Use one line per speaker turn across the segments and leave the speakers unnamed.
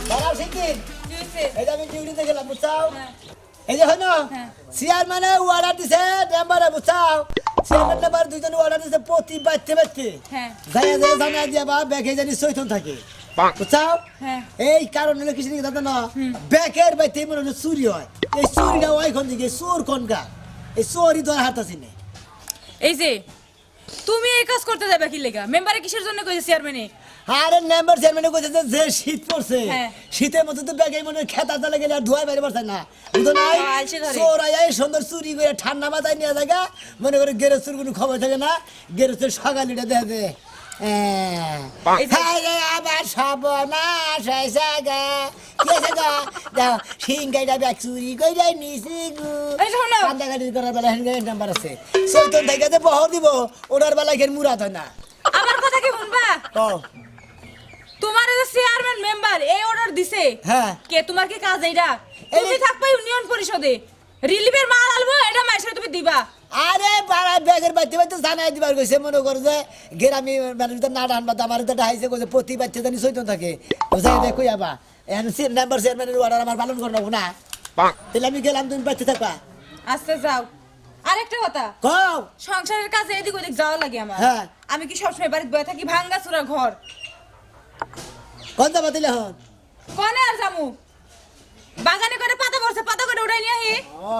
দাঁড়াও শিগগির। এই যে আমি ডিউটিতে গেলাম, বুঝছাও? এই যে হইনো চেয়ারম্যানে অর্ডার দিছে মেম্বারে, বুঝছাও? চেয়ারম্যান মেম্বার দুইজনে অর্ডার দিছে প্রতি বাচ্চা যাইয়া যাইয়া জানা দিয়া বা ব্যাগে জানি চৈতন থাকে, বুঝছাও? এই কারণ হলো কিছু জানো না, ব্যাগের বাইতে মনে হয় চুরি হয়। এই চুরিটা ওইখান থেকে চোর কোনকা, এই চোরই ধর হাত আছে না।
এই যে তুমি এই কাজ করতে যাবে কি লেগা? মেম্বারে কিসের জন্য কইছে চেয়ারম্যানে?
আরে মেম্বার চেয়ারম্যানে কইছে যে শীত পড়ছে, শীতের মধ্যে তো ব্যাগে মনে খেতা তলে গেলে আর ধোয়া বাইরে পারছে না, বুঝো নাই? চোর আয় সুন্দর চুরি করে ঠান্ডা মাথায় নিয়ে জায়গা মনে করে গেরস্তের কোনো খবর থাকে না, গেরস্তের সকালিটা দেখা দে আবার সর্বনাশ হয়েছে গা, কি আছে গা? দেখো সিংগাইটা ব্যাগ চুরি করে নিছি গু, কান্দাকাটি করার বেলা হেন নাম্বার আছে, চৈতন থেকে যে বহর দিব ওনার বেলা ঘের মুরাদ হয় না।
আমার কথা কি শুনবা? তোমার যে চেয়ারম্যান মেম্বার এই অর্ডার দিছে, কে তোমার কি কাজ এইটা? তুমি থাকবে ইউনিয়ন পরিষদে, রিলিফের মাল আলবো এটা মাইসরে তুমি দিবা।
আরে বাড়া ব্যাগের বাচ্চা বাচ্চা জানাই দিবার কইছে, মনে করে যে গ্রামী মানুষ তো না ডান বা আমার তো ডাইছে কইছে প্রতি বাচ্চা জানি চৈতন থাকে, বুঝাই দে কই আবা এখন মেম্বার চেয়ারম্যানের অর্ডার আমার পালন করে নেবো না, তাহলে আমি গেলাম, তুমি বাচ্চা থাকবা।
আচ্ছা যাও। আরেকটা কথা,
কও
সংসারের কাছে এদিক ওদিক যাওয়া লাগে আমার। আমি কি সবসময় বাড়িতে বসে থাকি? ভাঙ্গা চুরা ঘর,
কোন যাবা দিলে হন?
কোনে আর যামু? বাগানে করে পাতা পড়ছে, পাতা করে উড়াই নিয়ে আহি।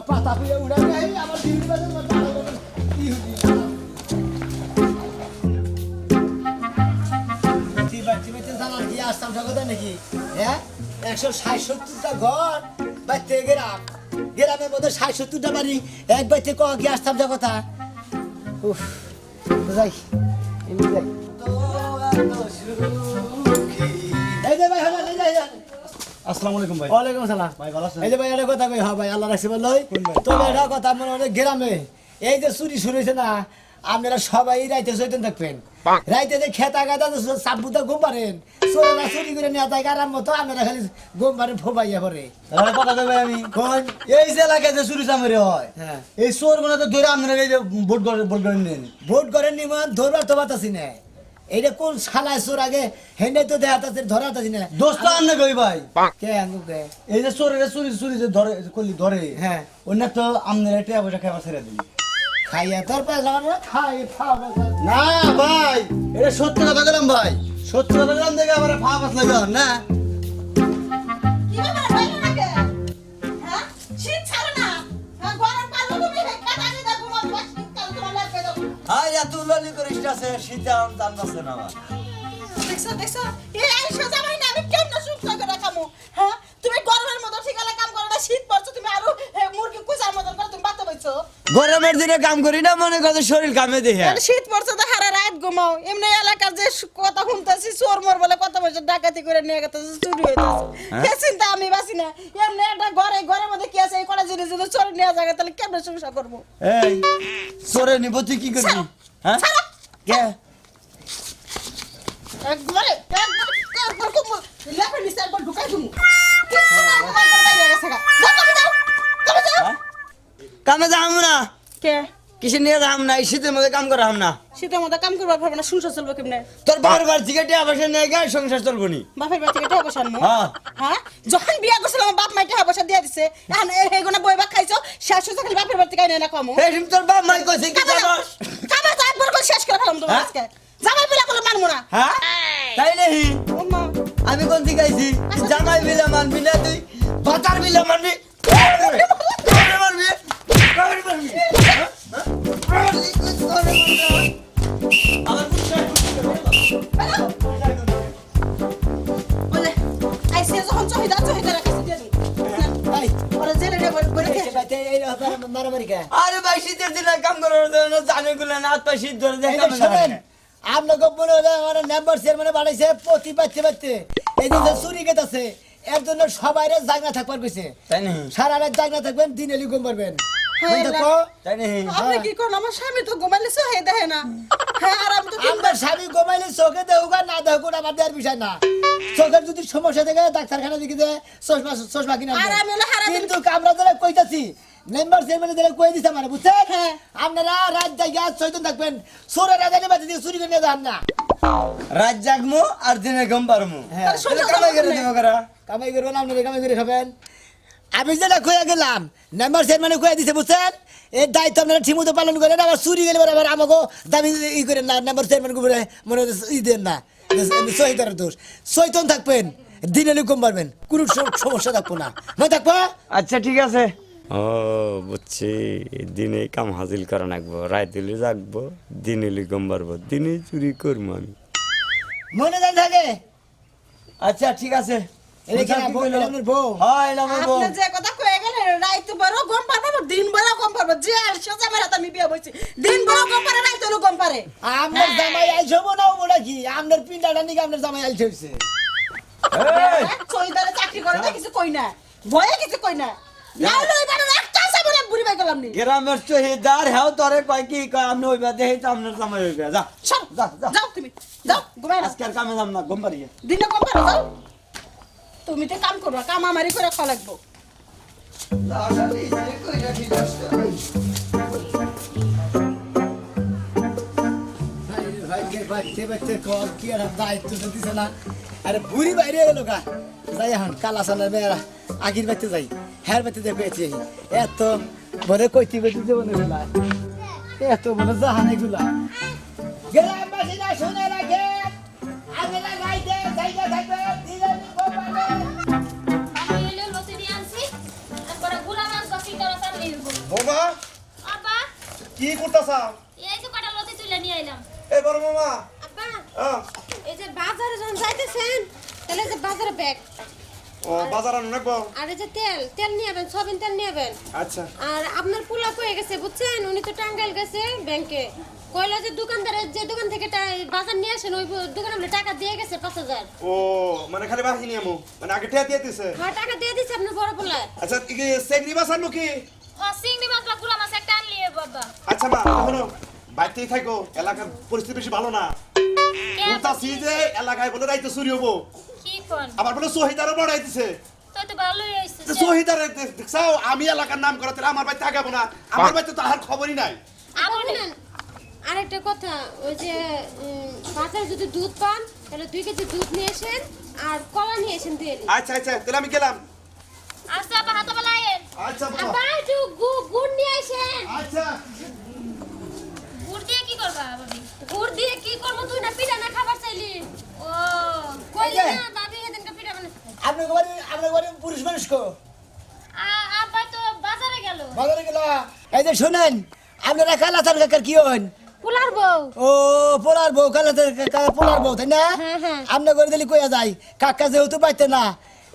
পাতা পুড়ে উড়াই নিয়ে আহি, আমার ডিউটি বাজে কি হইছে? বাচ্চা বাচ্চা জানার কি আসতাম জগতে নাকি? হ্যাঁ 160-70টা ঘর বাচ্চা গ্রাম, গ্রামের মধ্যে 60-70টা বাড়ি, এক বাচ্চা ক কি আসতাম জগতা। উফ যাই এমনি যাই। এই যে ভাই হলো এই যে
আসসালামু আলাইকুম ভাই।
ওয়ালাইকুম আসসালাম
ভাই ভালো আছেন?
এই যে ভাই একটা কথা কই, হ্যাঁ ভাই আল্লাহ রাখছে ভালোই। তবে একটা কথা মনে হয় গ্রামে এই যে চুরি শুরু হয়েছে না, আপনারা সবাই রাইতে চৈতন থাকবেন, রাইতে যে খেতা গাদা সাবুতা ঘুম পারেন, চোরেরা চুরি করে নিয়ে যায় আরাম মতো, আপনারা খালি ঘুম পারেন ফোবাইয়া পরে।
তাহলে কথা কই ভাই আমি
কোন
এই যে এলাকায় যে চুরি চামারি হয়, এই চোর গুলো তো ধরে আপনারা এই যে ভোট করে নেন,
ভোট করেন নিমান ধরবার তো বাতাসি না, এইটা কোন শালায় চোর আগে হেন্ডে তো দেখাতে ধরাতাছি না।
দোস্ত আনলে কই ভাই
কে আঙ্গুকে
এই যে চোরেরা চুরি চুরি যে ধরে করলি ধরে, অন্য তো আপনারা টাকা পয়সা খাবার ছেড়ে দিন,
খাইয়া তোর পয়সা মানে খাই খাওয়া
না ভাই এটা সত্য কথা গেলাম ভাই, সত্য কথা গেলাম দেখে আবার ফা পাস লাগে না।
কি ব্যাপার ভাইলো নাকি? হ্যাঁ শীত ছাড়ে না, গরম পালো তুমি কাটা নিয়ে দাও, ঘুমাও বাস শীতকাল তোমার লাগবে দাও।
হাই এত ললি করিস আছে শীতে আম দাম আছে না আমার।
দেখছো এই আইসা জামাই না, আমি কেমন সুখ করে রাখামু? হ্যাঁ তুমি গরমের মতো ঠিকালা কাম করো না, শীত পড়ছে তুমি আরো মুরগি কুচার মতো করে তুমি বাতা বইছো।
গরমের দিনে কাম করি না মনে করে শরীর কামে দেখে,
শীত পড়ছে তো হারা রাত ঘুমাও, এমনি এলাকার যে কথা শুনতেছি চোর মোর বলে কত বছর ডাকাতি করে নিয়ে গেছে, চুরি হইতেছে, কে চিন্তা আমি বাসি না। এমনি একটা ঘরের মধ্যে কি আছে এই কটা জিনিস যদি চোর নিয়ে যায় তাহলে কেমন সংসার করবো?
এই চোরে নিব তুই কি করবি? হ্যাঁ কে
একবারে লেপে নিচে একবার ঢুকাই দিমু।
কামে যাম না,
কে
কিসে নিয়ে যাম না, এই শীতের মধ্যে কাম করা হাম না,
শীতের মধ্যে কাম করবার পারবো না, সংসার চলবো কেমনে?
তোর বাবার বাড়ি থেকে টাকা পয়সা নিয়ে গিয়ে সংসার চলবো নি।
বাপের বাড়ি থেকে টাকা পয়সা আনবো? হ্যাঁ যখন বিয়া করছিলাম আমার বাপ মাই টাকা পয়সা দিয়ে দিছে, এখন এইগুলো বই ভাগ খাইছো, শেষ হচ্ছে খালি বাপের বাড়ি থেকে এনে না খামো।
এই তোর বাপ মাই কইছে কি জানোস?
খাবার তো একবার করে শেষ করে ফেলাম তোমার আজকে, জামাই বিলা করলে মানবো না।
হ্যাঁ তাই নাকি?
ওমা
আমি কোন দিকে আইছি? জামাই বিলা মানবি না তুই, বাতার বিলা মানবি, কারে মারবি, কারে মারবি, আমার
বলে আইসে যখন চহিদা রাখাছি দিয়ে দিই ভাই ওরা জেলে রে বলে
বাচ্চা এই মারামারি কে?
আরে ভাই শীতের দিনে কাম করার জন্য জানে গুলো না, হাত পা শীত ধরে দেয় কাম
শোনেন, আপনাকে মনে হলে আমার মেম্বার চেয়ারম্যানে বানাইছে প্রতি বাচ্চা এই যে চুরি গেছে এর জন্য সবাই জাগনা থাকবার কইছে,
তাই নাকি?
সারা রাত জাগনা থাকবেন, দিন এলি ঘুম পারবেন।
তাই নাকি?
আপনি কি কোন আমার স্বামী তো ঘুমাইলে সহে দেখে না, হ্যাঁ আর আমি তো
আমার স্বামী ঘুমাইলে চোখে দেহুক আর না দেহুক আমার দেওয়ার বিষয় না, চোখের যদি সমস্যা থাকে ডাক্তারখানা দিকে চশমা কিনা,
আর আমি হলো হারা দিন
কিন্তু আমরা যারা কইতাছি মেম্বার চেয়ারম্যানের দ্বারা কয়ে দিছে মানে বুঝছেন
হ্যাঁ।
আপনারা রাত জায়গা চৈতন থাকবেন সোরে রাজানি বাতি দিয়ে চুরি করে নিয়ে যান না
রাত জাগমু আর দিনে ঘুম পারমু
হ্যাঁ
তাহলে কামাই করে দিব করা
কামাই করবেন আপনারা কামাই করে খাবেন আমি যেটা কয়ে গেলাম মেম্বার চেয়ারম্যানে কয়ে দিছে বুঝছেন এর দায়িত্ব আপনারা ঠিকমতো পালন করেন আবার চুরি গেলে আবার আমাকে দাবি ই করেন না মেম্বার চেয়ারম্যান করে মনে ই দেন না শহীদের দোষ চৈতন থাকবেন দিনে কম পারবেন কোনো সমস্যা থাকবো না মনে থাকবো
আচ্ছা ঠিক আছে
ও বুঝছি দিনে কাম হাজিল করা নাকবো রাত দিলে জাগবো দিনে গম পারবো দিনে চুরি করবো আমি
মনে দেন থাকে
আচ্ছা ঠিক আছে
এটা কি বউ, এটা আপনার বউ?
হ্যাঁ এটা আমার বউ।
আপনি যে কথা কয়ে গেলেন রাইত বড় গম পারবো দিন বড় গম পারবো যে সোজা মেরা আমি বিয়ে বইছি দিন বড় গম পারে রাইত হলো গম পারে
আপনার জামাই আইছে না ওটা কি আপনার পিন্ডাটা নাকি আপনার জামাই আইছে হইছে
এই,
চৈদারে চাকরি করে না কিছু কই না ভয়ে কিছু কই না না হলো এবার একটা সাবরে বুড়ি বাই গেলাম নি
গ্রামের চহিদার হ্যাঁ তোরে কয় কি কয় আমি ওই বাদে তো আপনার জামাই হইবে যা
সব
যা যা
যাও তুমি যাও ঘুমাই না
আজকে আর কামে যাম না ঘুম পারিয়ে
দিনে গম পারো যাও তুমি তো কাম করবা কাম আমারই করে খাওয়া লাগবো
আরে বুড়ি বাইরে গেল গা যাই এখন কালা সালের মেয়েরা আগির বাড়িতে যাই হ্যার বাড়িতে দেখেছি এত বলে কইতি বেটি জীবন এগুলা এত বলে জাহান এগুলা গেলাম বাসিনা শুনে রাখে আগেলা গাইতে যাইতে থাকবে ধীরে
আমি এলে লতি দিয়ে আনছি তারপরে গুলা মাছ বাকি তারা সামনে দিব
বৌমা
আব্বা
কি করতেছা
এই যে কটা লতি তুলে নিয়ে আইলাম
এই বড় মামা
আব্বা
আহ,
এই যে বাজারে যখন যাইতেছেন তাহলে যে বাজারে ব্যাগ
ও বাজার আনো নাকবো
আর এই যে তেল তেল নিয়ে যাবেন সবিন তেল নিয়ে যাবেন
আচ্ছা
আর আপনার পোলা কয়ে গেছে বুঝছেন উনি তো টাঙ্গাইল গেছে ব্যাংকে কইলো যে দোকানদারের যে দোকান থেকে বাজার নিয়ে আসেন ওই দোকানে বলে টাকা দিয়ে গেছে 5000
ও মানে খালি বাহি নিয়ে আমু মানে আগে ঠেয়া দিয়ে দিছে
হ্যাঁ টাকা দিয়ে দিছে আপনার বড় পোলায়
আচ্ছা কি সেগরি বাস আনবো কি
চিংড়ি মাছ বা গুলা মাছ একটা আনলিয়ে বাবা
আচ্ছা মা শোনো বাইতেই থাকো এলাকার পরিস্থিতি বেশি ভালো না বলতাছি যে এলাকায় বলে রাইতে চুরি হবো
কি কোন
আবার বলে শহীদারও বড়াই দিছে
তো তো ভালোই হইছে
শহীদার দেখছাও আমি এলাকার নাম করাতে আমার বাড়িতে আগাবো না আমার বাড়িতে তো আর খবরই নাই
আপনি আরেকটা কথা ওই যে বাজারে যদি দুধ পান তাহলে 2 কেজি দুধ নিয়ে আসেন আর কলা নিয়ে আসেন দিয়ে
আচ্ছা আচ্ছা তাহলে আমি গেলাম
আচ্ছা আপা হাতে বেলায়েন
আচ্ছা বাবা
আপা একটু গুড় নিয়ে আসেন
আচ্ছা
গুড় দিয়ে কি করবা ভাবি গুড় দিয়ে কি করব তুই না পিঠা না খাবার চাইলি ও কইলি না দাদি সেদিনকে পিঠা বানাই
আপনার বাড়ি পুরুষ মানুষ কো
আপা তো বাজারে গেল
বাজারে গেল এই যে শুনেন আপনারা কালা তার কাকার কি হন
পোলার বউ
ও পোলার বউ কালা পোলার বউ তাই না
হ্যাঁ, হ্যাঁ।
আপনি করে দিলি কইয়া যায় কাকা যেহেতু পাইতে না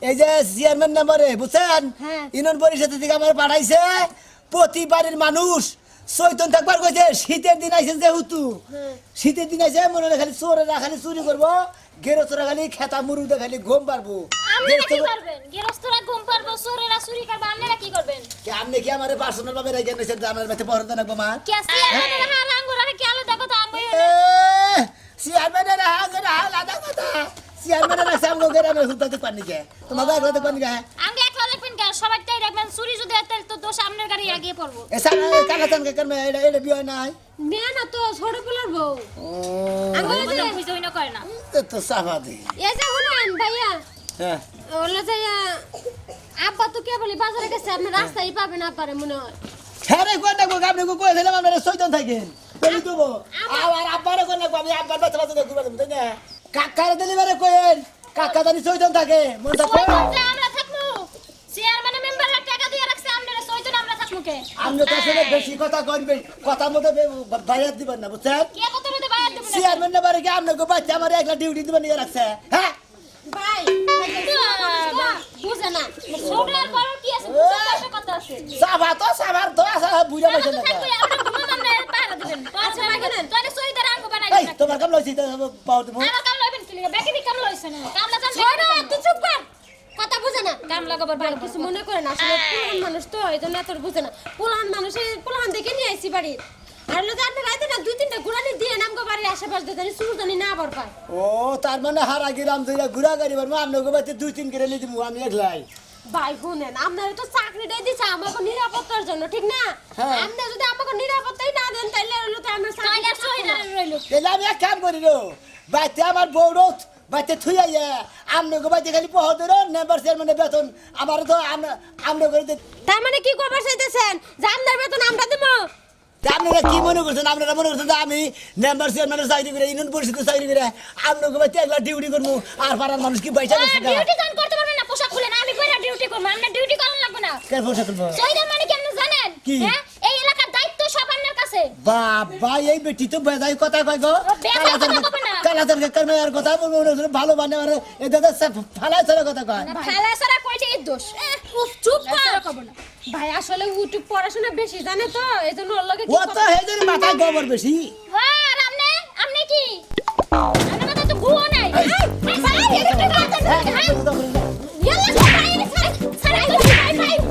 এই যে চেয়ারম্যান নাম্বারে বুঝছেন
হ্যাঁ।
ইউনিয়ন পরিষদ থেকে আমার পাঠাইছে প্রতি বাড়ির মানুষ চৈতন থাকবার কইছে শীতের দিন আইছে যেহেতু শীতের দিন আইছে মনে হয় খালি চোরেরা খালি চুরি করবো গেরস্তরা খালি খেতা মুরুদে খালি ঘুম পারবো
আপনারা কি করবেন গৃহস্থরা ঘুম পারবো চোরেরা চুরি করবে আপনারা কি করবেন
আপনি কি আমার পার্সোনাল ভাবে রেখে নিয়েছেন যে আমার বাড়িতে পড়তে রাখবো মা
কেসি আপনারা হাল আঙ্গুর আর কি আলো দেখো তো আমি
চেয়ারম্যানের আলাদা কথা চেয়ারম্যানের সামনে গ্রামে হুতাতে পানি কে তোমাকে একলাতে পানি কে
আঙ্গে একলা দেখবেন কেন সবাইটাই দেখবেন চুরি যদি হয় তাহলে তো দোষ আপনার গাড়ি আগিয়ে পড়বো
এসা কাকা চানকে করবে এটা বিয়ে নাই
মেয়ে না তো ছোট পোলার বউ
ও
আঙ্গুলে যে বুঝই না করে না
তো সাফা দি
এই যে শুনেন ভাইয়া
হ্যাঁ
ওলা যাইয়া আব্বা তো কে বলি বাজারে গেছে আপনি রাস্তায় পাবেন না পারে মনে হয়
হ্যাঁ রে কোন দেখো আপনি কই দিলাম আপনারা সৈতন থাকেন বলি দেবো আর আব্বারে কোন দেখো আমি আব্বার বাচ্চা বাচ্চা দেখব তাই না কাকারে ডেলিভারি কইেন কাকা জানি সৈতন থাকে মন থাকো
সৈতন যে আমরা থাকবো চেয়ারম্যান মেম্বারের টাকা দিয়ে রাখছে আপনারা সৈতন আমরা থাকবো কে
আপনি তো আসলে বেশি কথা কইবেন কথা মতো বাইরে দিবেন না বুঝছেন
কে কত মধ্যে বাইরে দেব না
চেয়ারম্যান না বারে কি আপনাকে বাচ্চা আমার একলা ডিউটি দিবেন নিয়ে রাখছে হ্যাঁ
ভাই বুঝে না ছোটলার বড় কি আছে বুঝে কথা আছে
সাফা তো সাফার তো আসা বুঝা বসে না
থাকবে আমরা ঘুমাম আমরা পাহারা দিবেন আচ্ছা মাগেন তাহলে সৈদার আঙ্গ বানাই
এই তোমার কাম লইছি পাও তুমি
আমার কাম লইবেন কি লাগে বেকে দি কাম লইছে না কামলা জান ছোট তুই চুপ কর কথা বুঝে না কাম লাগাবার ভালো কিছু মনে করে না আসলে পুরান মানুষ তো এইজন্য এত বুঝে না পুরান মানুষের পুরান দেখে নিয়ে আইছি বাড়ি আর লোক আপনি রাইতে না 2-3টা গুড়ানি দিয়ে নামগো বাড়ির আশেপাশে জানি সুরদানি না আবার পায়
ও তার মানে হারা গিরাম দুইটা ঘুরা গাড়ি বারমা আপনাকে বাড়িতে 2-3 করে নিয়ে দিমু আমি একলাই
ভাই শুনেন আপনারা তো চাকরিটাই দিছে আমাকে নিরাপত্তার জন্য ঠিক না আপনি যদি আমাকে নিরাপত্তাই না দেন তাহলে হলো তো আমরা চাকরিটা সহিদার রইল
তাহলে আমি এক কাম করি রে বাইতে আমার বউরত বাইতে থুইয়া আমনগো বাইতে খালি পহ ধরো মেম্বার চেয়ারম্যানের বেতন আমার তো আমরা করে
তার মানে কি কবার চাইতেছেন যে আপনার বেতন আমরা দেবো
আপনারা কি মনে করছেন আপনারা মনে করছেন যে আমি মেম্বার চেয়ারম্যানের চাকরি করে ইউনিয়ন পরিষদের চাকরি করে আমনগো বাইতে একলা ডিউটি করবো আর পাড়ার মানুষ কি পয়সা দিচ্ছে
ডিউটি কাম করতে পারবেন না পোশাক খুলে না আমি কইরা ডিউটি করব আমরা ডিউটি করার লাগবে না
কেন পয়সা তুলবো
সহিদার মানে কি আপনি জানেন
কি?
হ্যাঁ এই এলাকার দায়িত্ব সব আপনার কাছে
বাবা এই বেটি তো বেজাই কথা কয় গো
বেজায় কথা কবে না।
কালাদার কারণে আর কথা বলবো না ভালো মানে আর এই দাদা ফালাই চলে কথা কয়
ফেলা সারা কইছে এই দোষ চুপ কর ভাই আসলে ইউটিউব পড়াশোনা বেশি জানে তো এজন্য ওর লগে
ও তো হেদের মাথা গোবর বেশি
হ্যাঁ আর আপনি কি আমার মাথা তো গুও নাই এই সারা ডিউটি করতে হ্যাঁ ইয়াল্লা সারা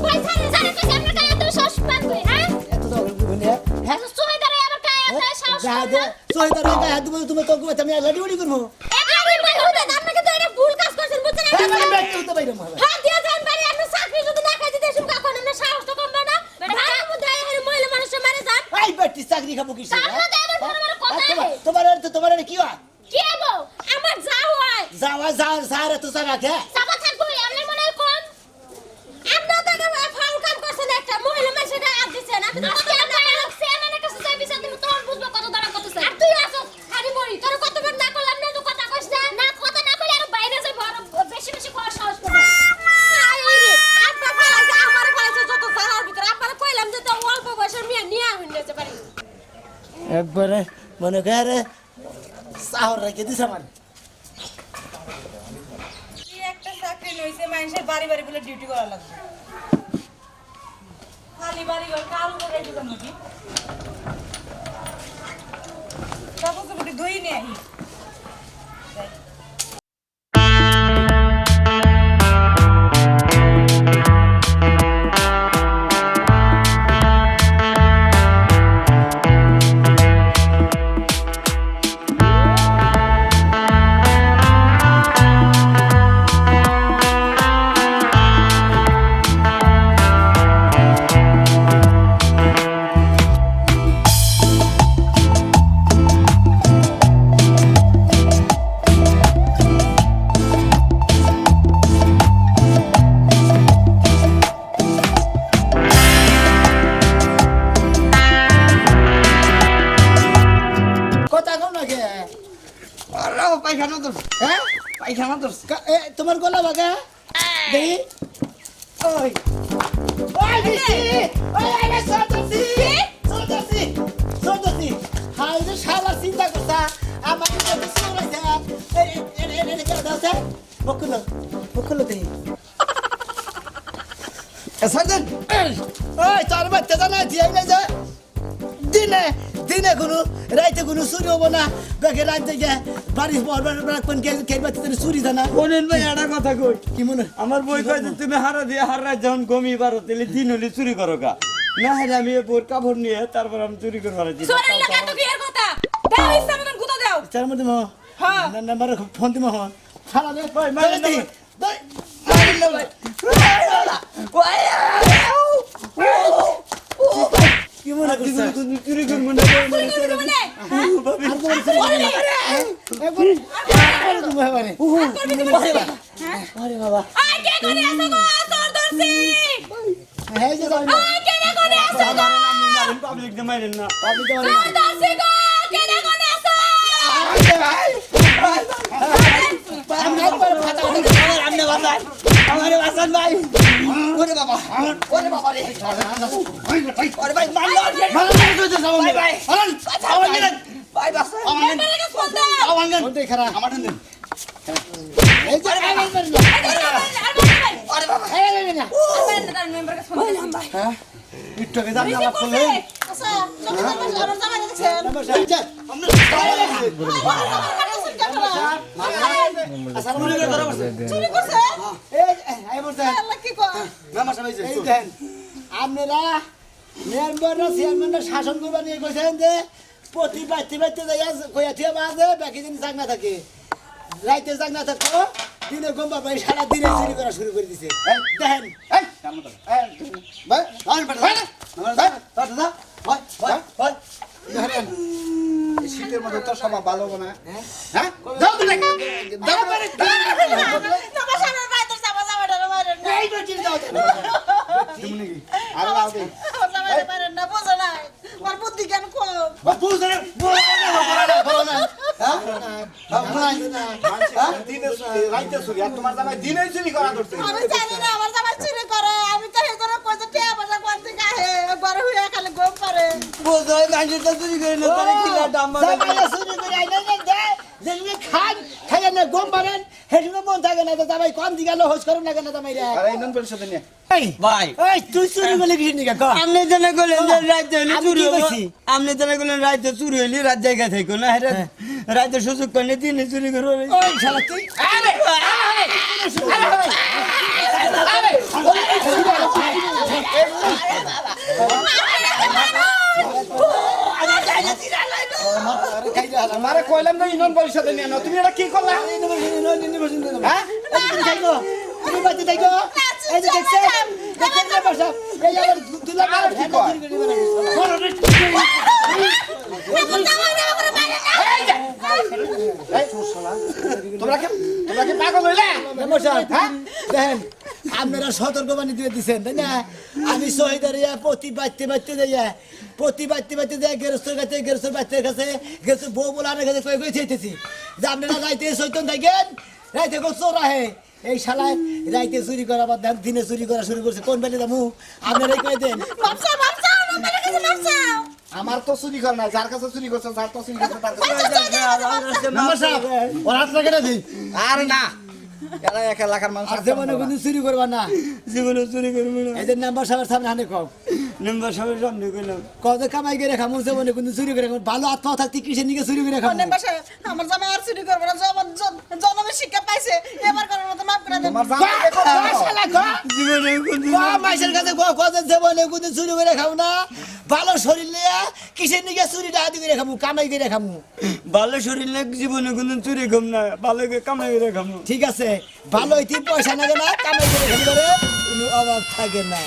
ভাই সারা তো আমরা কাছে তো সাহস পাবে হ্যাঁ
এত তো বলে হ্যাঁ
সহিদার আবার কায় আছে সাহস
যা দে সোহিদার গায়ে হাত তুমি তুমি তো আমি একলা ডিউটি করবো
আপনাকে তো এটা ভুল কাজ করছেন বুঝছেন
হ্যাঁ মানে ব্যক্তি তো বাইরে মারা
হ্যাঁ দিয়ে যান বাড়ি আপনি চাকরি যদি না খাইতে দেশুম কাকন আমরা সাহস তো কমবে না ভাড়া মধ্যে এই মহিলা মানুষের মারে যান
এই বেটি চাকরি খাবো কি
সামনে তো আবার বড় বড় কথা
তোমার কি হয়
কি হবো আমার যাও হয়
যাওয়া যা সারা তো সারা কে
সাবা থাকবো আপনার মনে হয় কম আপনার তো এটা ফাউল কাম করছেন একটা মহিলা মানুষের হাত দিছেন আপনি তো কি আপনার লোক চেয়ারম্যানের কাছে যাই বিচার তুমি তোর বুঝবো কত দাঁড়া কত চাই আর তুই আসো খালি মরি তোর কতবার না করলাম না তো কথা কইছ না কথা না কইলে আর বাইরে যাই বড় বেশি বেশি করার সাহস করবে আই ওই রে আপনা ফালাইছে আমারে ফালাইছে যত জানার ভিতর আপনারে কইলাম যে তো অল্প বয়সের মেয়ে নিয়া হইছে পারি
একবারে মনে করে সাহর রেখে দিছে আমার
কি একটা চাকরি নইছে মানুষের বাড়ি বাড়ি বলে ডিউটি করা লাগবে খালি বাড়ি ঘর কারো করে দিবেন নাকি কাপড় চোপড় ধুই নিয়ে আহি
কথা কম না কে
আরে পায়খানা তো
হ্যাঁ
পায়খানা তো
তোমার গলা বাগা দেই ওই ওই দিছি ওই আরে সদসি হাই রে শালা চিন্তা করতা আমার তো সরাইছে এই কে দাও বকুল দেই
সাইদেন
ওই তোর বাচ্চা জানা দিই না যে দিনে কোনো রাইতে কোনো চুরি হবো না বেগে রাইতে গে বাড়ি কোন কে বাচ্চা চুরি জানা
বলেন ভাই একটা কথা কই
কি মনে
আমার বই কয় যে তুমি হারা দিয়ে হারা যখন গমি পারো তাহলে দিন হলে চুরি করো গা না হলে আমি বোর কাপড় নিয়ে তারপর আমি চুরি করবো না
সোরের লাগা তো কি এর কথা দাও ইসলাম মতন গুতা দাও
চার মধ্যে মহ
হ্যাঁ
নাম্বার ফোন দিমা হন শালা দে
ভাই মারেন না ভাই
কি মনে করছিস
চুরি করবো না
আরে বাবা
আই কে করে আসো গো তোর দর্শি
হ্যাঁ যে
আই কে করে আসো গো
পাবলিক দে মারেন না
তোর দর্শি গো কে করে আসো
আমি একবার ফাটা
আমনে বাসান আমারে বাসান ভাই ওরে বাবা রে ওরে ভাই মারলো ভাই ভাই আওয়াঙ্গন ভাই বাসান
মেম্বারের কাছে ফোন দাও
আওয়াঙ্গন
কোনটা খারাপ
আমার দেন
এই যে আগে বলবি
আরে বাবা
এই না
মেম্বারের কাছে ফোন দাও
হ্যাঁ টিকটকে জানি আমার ফোনে
আচ্ছা চলো আমার জামাই দেখছেন
নাম্বার সাহেব
চুরি করছে
এই বলতে
আল্লাহ কি কয়
এই দেন আপনারা মেম্বাররা চেয়ারম্যানরা শাসন করবার নিয়ে কইছেন যে প্রতি বাইতে যাইয়া কইয়া থিয়া বাজে বাকি দিন জাগ না থাকে রাইতে জাগ না থাকো দিনে গম বাবা সারা দিনে চুরি করা শুরু করে দিছে দেখেন
এই সামনে তো এই ভাই আর বেটা ভাই ভাই দাদা ভাই ভাই ভাই দেখেন এই শীতের মধ্যে তো সব ভালো হবে না হ্যাঁ দাও তো নাকি দাও
তামাশা আমার ভাই তোর সাবা সাবা ডরে মারে না
এই তো চিন্তা হচ্ছে
তুমি নাকি আর লাও দে
আমার সাবা মারে না বোঝা না আর বুদ্ধি কেন কম
বাবু ধরে
বলো না হ্যাঁ দিনে রাইতে চুরি আর তোমার জামাই দিনে চুরি করা ধরছে
আমি জানি না আমার জামাই চুরি করে আমি তো হেতরে কইতে টিয়া বাজা কোন থেকে আহে একবার হইয়া খালি গম পারে
বোঝাই গাঁজে তো চুরি করে না তারে কিলা দাম
জামাইয়া চুরি করে আইনা দে যেগুলো খান খাইয়া না গম পারেন সেগুলো মন থাকে না তো জামাই কম দিকে হোস করুন না কেন জামাই রে
আর এই নন পরিষদে নিয়ে
এই
ভাই
এই তুই চুরি করলে কিছু নিকা ক
আপনি জানা গেলেন যে রাত হইলে
আমি
চুরি
কি
হইলো
কইছি?
আপনি জানা গেলেন রাত চুরি হইলে রাত জায়গা থাকো না হেরে রাতে সুযোগ করে দিনে চুরি করবে
ওই শালা তুই
আমারে কইলাম না ইনন পরিষদে নিয়ে নাও তুমি এটা কি করলা হ্যাঁ
তুমি বাড়িতে থাকো এই যে দেখছেন দেখছেন না বসা এই আবার দুলা মারা ফেলে চুরি করে
তোমরা কি পাগল হইলা
হ্যাঁ দেখেন আপনারা সতর্কবাণী দিয়ে দিচ্ছেন তাই না আমি শহীদের প্রতি বাড়তে যাই গেরস্তের বাচ্চার কাছে গেরস্তের বউ বলার কাছে কয়ে কয়ে চেয়েছি যে আপনারা রাইতে সৈতন থাকেন রাইতে কোন চোর আহে এই শালায় রাইতে চুরি করা বা দিনে চুরি করা শুরু করছে কোন বেলে দামু আপনারাই কয়ে দেন
বাপসা বাপসা আমার কাছে বাপসা
আমার তো চুরি কর না যার কাছে চুরি করছে যার তো চুরি করছে তার কাছে
নাম্বার সাহেব ওর হাত লাগে না দিই
আর না এরা 1 লাখের মানুষ
আর জীবনে কোনো চুরি করবা না
জীবনে চুরি করবে না
এই যে নাম্বার সাহেবের সামনে হানে কম
নাম্বার সবের সামনে কইলাম
কত কামাই করে খামু জীবনে কোনো চুরি করে খামু ভালো আত্মা থাকতে কিসের নিকে চুরি করে খামু
অনেক বাসা আমার জামাই আর চুরি করবে না জন্মের শিক্ষা পাইছে এবার করার মতো মাফ করে দেন
তোমার জামাই
জীবনে মাইসের কাছে জীবনে কোনো চুরি করে খামু না ভালো শরীর নিয়ে কিসের নিকে চুরি ডাহাতি করে খামু কামাই করে খামু
ভালো শরীর না জীবনে কোনো চুরি কম না ভালো কামাই করে খামু
ঠিক আছে ভালো হইতে পয়সা লাগে না কামাই করে খামু কোনো অভাব থাকে না